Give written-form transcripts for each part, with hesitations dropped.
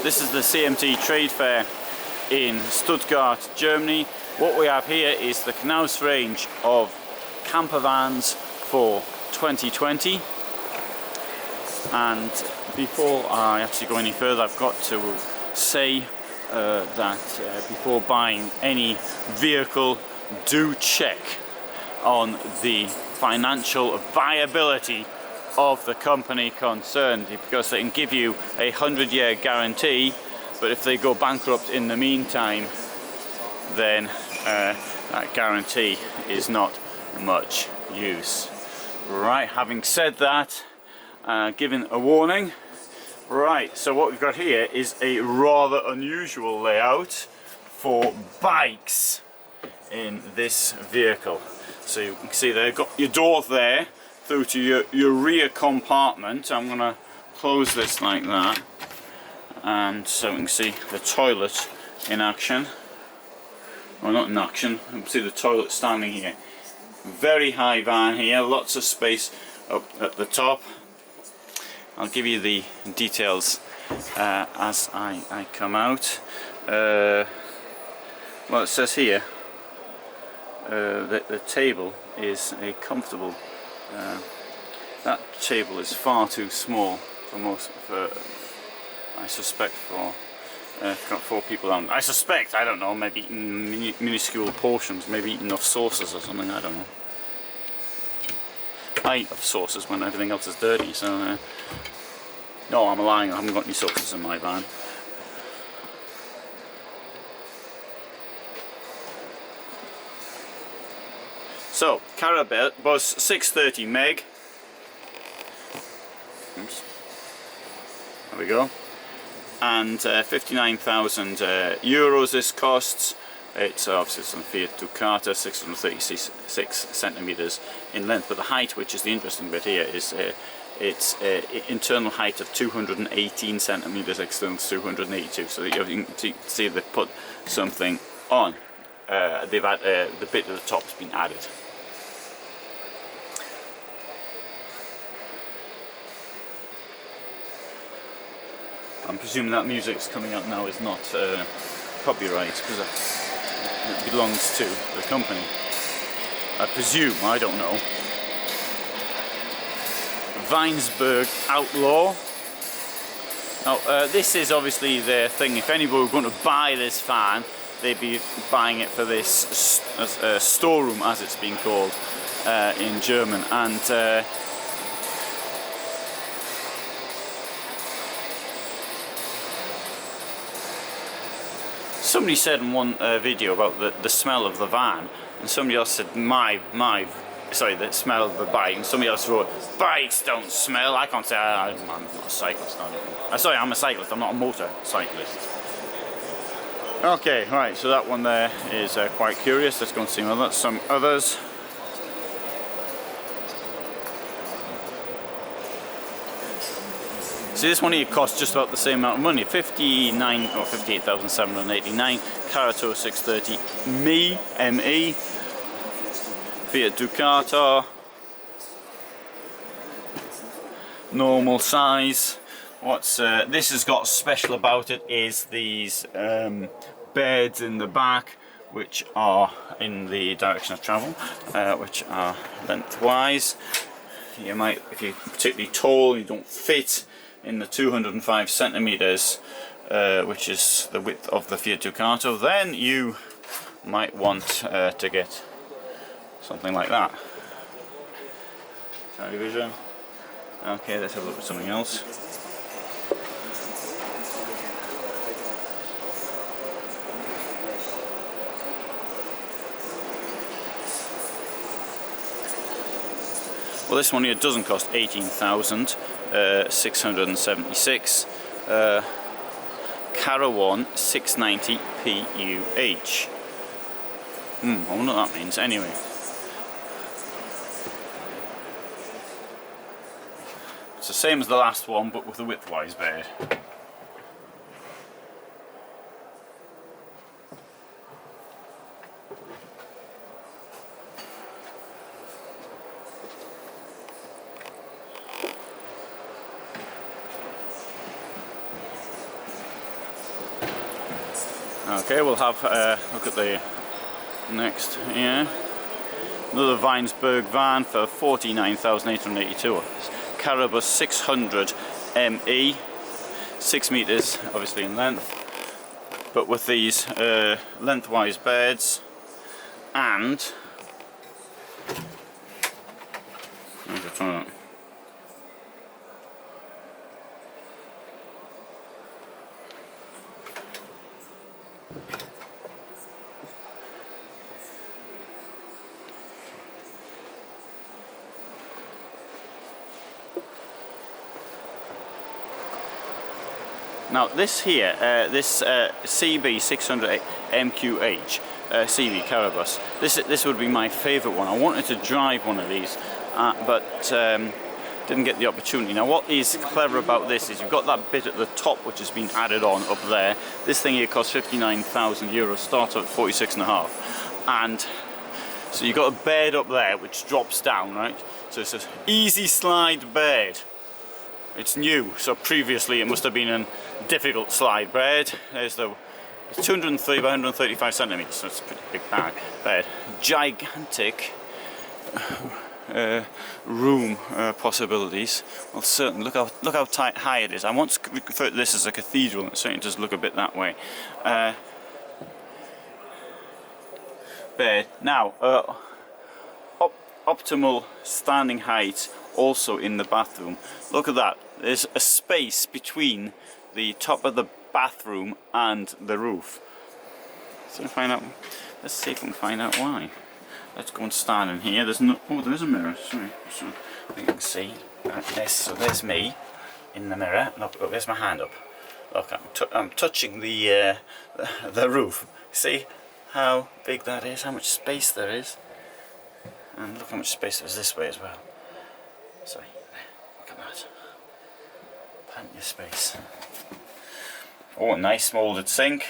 This is the CMT Trade Fair in Stuttgart, Germany. What we have here is the Knaus range of campervans for 2020. And before I actually go any further, I've got to say that before buying any vehicle, do check on the financial viability of the company concerned, because they can give you a 100-year guarantee, but if they go bankrupt in the meantime, then that guarantee is not much use. Right, having said that, giving a warning. Right, so what we've got here is a rather unusual layout for bikes in this vehicle. So you can see they've got your door there through to your rear compartment. I'm going to close this like that, and so you can see the toilet in action. Well, not in action, you can see the toilet standing here. Very high van here, lots of space up at the top. I'll give you the details as I come out. Well, it says here that the table is a comfortable. That table is far too small for I suspect for got 4 people on. I suspect, I don't know, maybe eating minuscule portions, maybe eating enough sauces or something. I don't know. I eat of sauces when everything else is dirty, so no, I'm lying, I haven't got any sauces in my van. So, Carabus 630 meg. Oops. There we go. And 59,000 euros this costs. It's obviously some Fiat Ducato, 636 centimeters in length, but the height, which is the interesting bit here, is its internal height of 218 centimeters, external 282. So you can see they put something on. They've had the bit at the top has been added. I'm presuming that music's coming out now is not copyright, because it belongs to the company. I presume, I don't know. Weinsberg Outlaw. Now, this is obviously their thing. If anybody were going to buy this van, they'd be buying it for this storeroom, as it's been called in German. And somebody said in one video about the smell of the van, and somebody else said the smell of the bike, and somebody else wrote, bikes don't smell. I can't say I'm not a cyclist. Sorry, I'm a cyclist, I'm not a motorcyclist. Okay, right, so that one there is quite curious. Let's go and see some others. See, this one here costs just about the same amount of money, 58,789. Carato 630 ME, Fiat Ducato, normal size. What's this has got special about it is these beds in the back, which are in the direction of travel, which are lengthwise. You might, if you're particularly tall, you don't fit in the 205 centimeters, which is the width of the Fiat Ducato, then you might want to get something like that. Television. Okay, let's have a look at something else. Well, this one here doesn't cost 18,676. Caravan 690 PUH. I wonder what that means. Anyway, it's the same as the last one, but with a widthwise bed. Okay, we'll have a look at the next here. Another Weinsberg van for 49,882. Carabus 600 ME, 6 meters obviously in length, but with these lengthwise beds and now this here, this CB 600 MQH CB Carabus, this would be my favourite one. I wanted to drive one of these, but didn't get the opportunity. Now what is clever about this is you've got that bit at the top which has been added on up there. This thing here costs €59,000, starts at 46.5, and so you've got a bed up there which drops down, right? So it's an easy slide bed. It's new, so previously it must have been a difficult slide bed. There's the 203 by 135 centimeters, so it's a pretty big bed. Gigantic room possibilities. Well, certainly look how high it is. I once referred to this as a cathedral, and it certainly does look a bit that way. Bed. Now, optimal standing height also in the bathroom. Look at that. There's a space between the top of the bathroom and the roof. So let's see if we can find out why. Let's go and stand in here. There's no. Oh, there is a mirror. Sorry. So you can see this. So there's me in the mirror. Look, there's my hand up. Look, I'm touching the roof. See how big that is? How much space there is? And look how much space there is this way as well. Sorry. Look at that. Plenty of space. Oh, a nice moulded sink.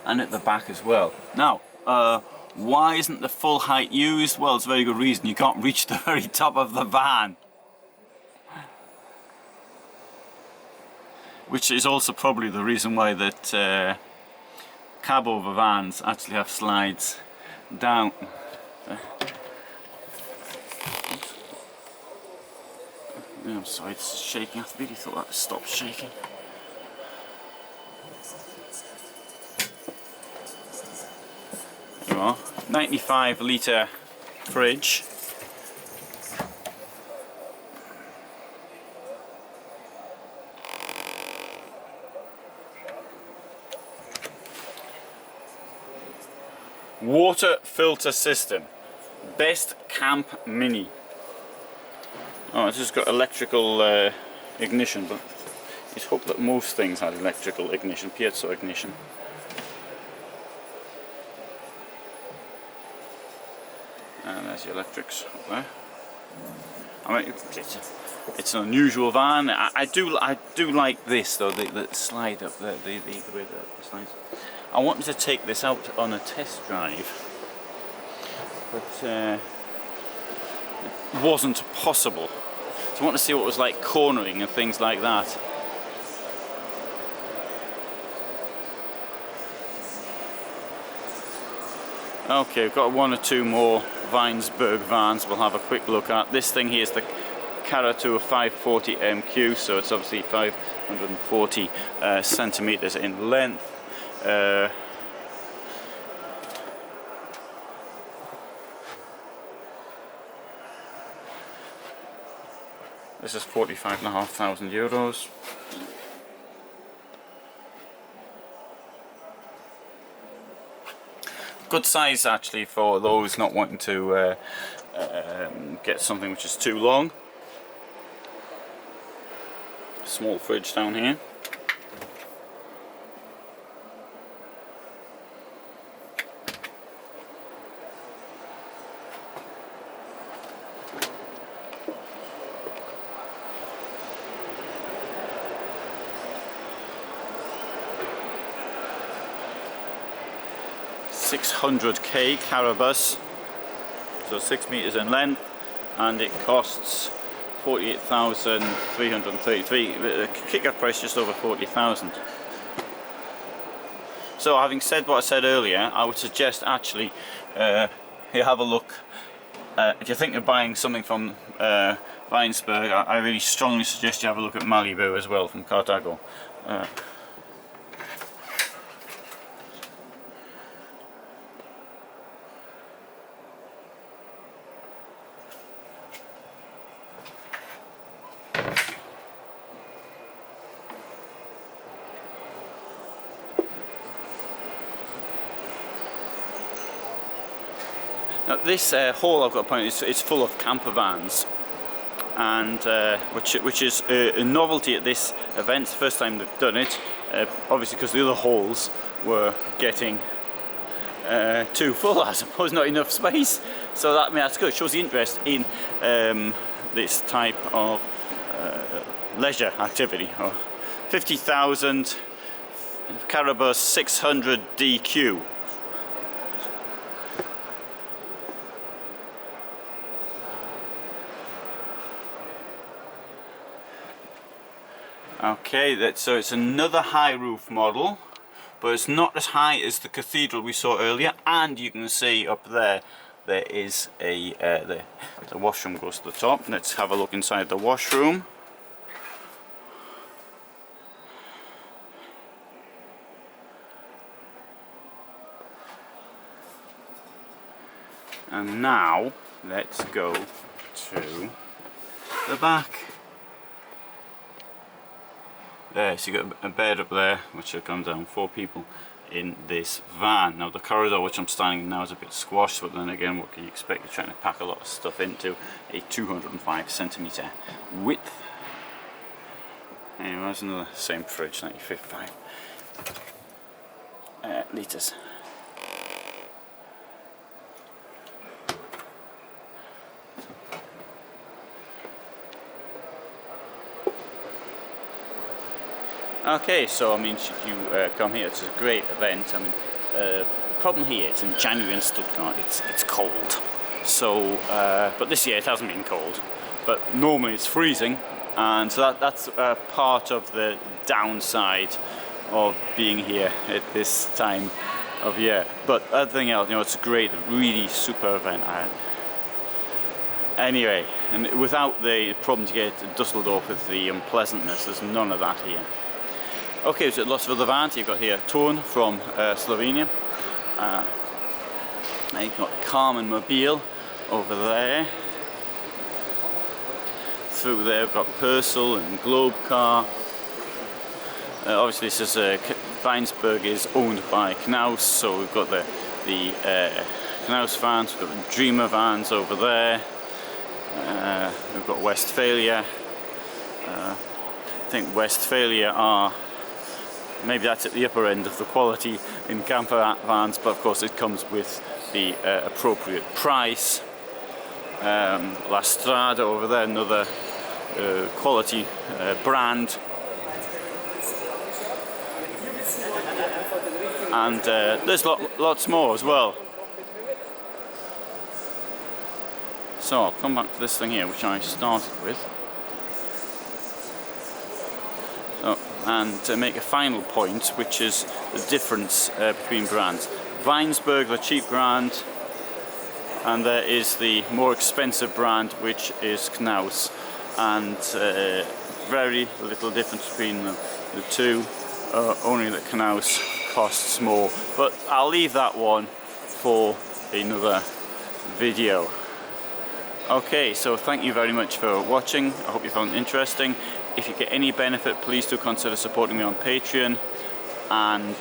And at the back as well. Now, why isn't the full height used? Well, it's a very good reason. You can't reach the very top of the van. Which is also probably the reason why that cab over vans actually have slides down. I'm sorry, this is shaking. I really thought that stopped shaking. There you are. 95 litre fridge. Water filter system. Best camp mini. Oh, it's just got electrical ignition, but you'd hope that most things had electrical ignition, piezo ignition. And there's the electrics up there. I mean, it's an unusual van. I do like this though, the slide up there, the way the slides. I wanted to take this out on a test drive, but it wasn't possible. So I want to see what it was like cornering and things like that. Okay, we've got one or two more Weinsberg vans we'll have a quick look at. This thing here is the Carabus 540 MQ, so it's obviously 540 centimeters in length. This is €45,500. Good size actually for those not wanting to get something which is too long. Small fridge down here. 600k carabus, so 6 meters in length, and it costs 48,333. The kick-off price just over 40,000. So having said what I said earlier, I would suggest actually you have a look. If you're thinking of buying something from Weinsberg, I really strongly suggest you have a look at Malibu as well from Cartago. Now this hall I've got to point out, it's full of camper vans, and which is a novelty at this event. It's the first time they've done it, obviously because the other halls were getting too full, I suppose, not enough space. So that, I mean, that's good. It shows the interest in this type of leisure activity. 50,000 Carabus 600 DQ. Okay, so it's another high roof model, but it's not as high as the cathedral we saw earlier, and you can see up there is a the washroom goes to the top. Let's have a look inside the washroom. And now let's go to the back. There, so you've got a bed up there which will come down, 4 people in this van. Now the corridor which I'm standing in now is a bit squashed, but then again, what can you expect? You're trying to pack a lot of stuff into a 205 centimetre width. Anyway, there's another same fridge, 95 litres. Okay, so I mean, should you come here? It's a great event. I mean, the problem here is in January in Stuttgart, it's cold. So, but this year it hasn't been cold. But normally it's freezing, and so that's part of the downside of being here at this time of year. But everything else, you know, it's a great, really super event. Anyway, and without the problem to get Dusseldorf with the unpleasantness, there's none of that here. Okay, so lots of other vans. You've got here Torn from Slovenia. You've got Carmen Mobile over there. Through there we've got Purcell and Globe Car. Obviously this is Weinsberg is owned by Knaus, so we've got the Knaus vans, we've got the Dreamer vans over there. We've got Westphalia. I think Westphalia are, maybe that's at the upper end of the quality in camper vans, but of course it comes with the appropriate price. La Strada over there, another quality brand. And there's lots more as well. So I'll come back to this thing here, which I started with. And to make a final point, which is the difference between brands. Weinsberg, the cheap brand, and there is the more expensive brand, which is Knaus. And very little difference between the two, only that Knaus costs more. But I'll leave that one for another video. Okay, so thank you very much for watching. I hope you found it interesting. If you get any benefit, please do consider supporting me on Patreon, and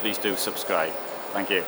please do subscribe. Thank you.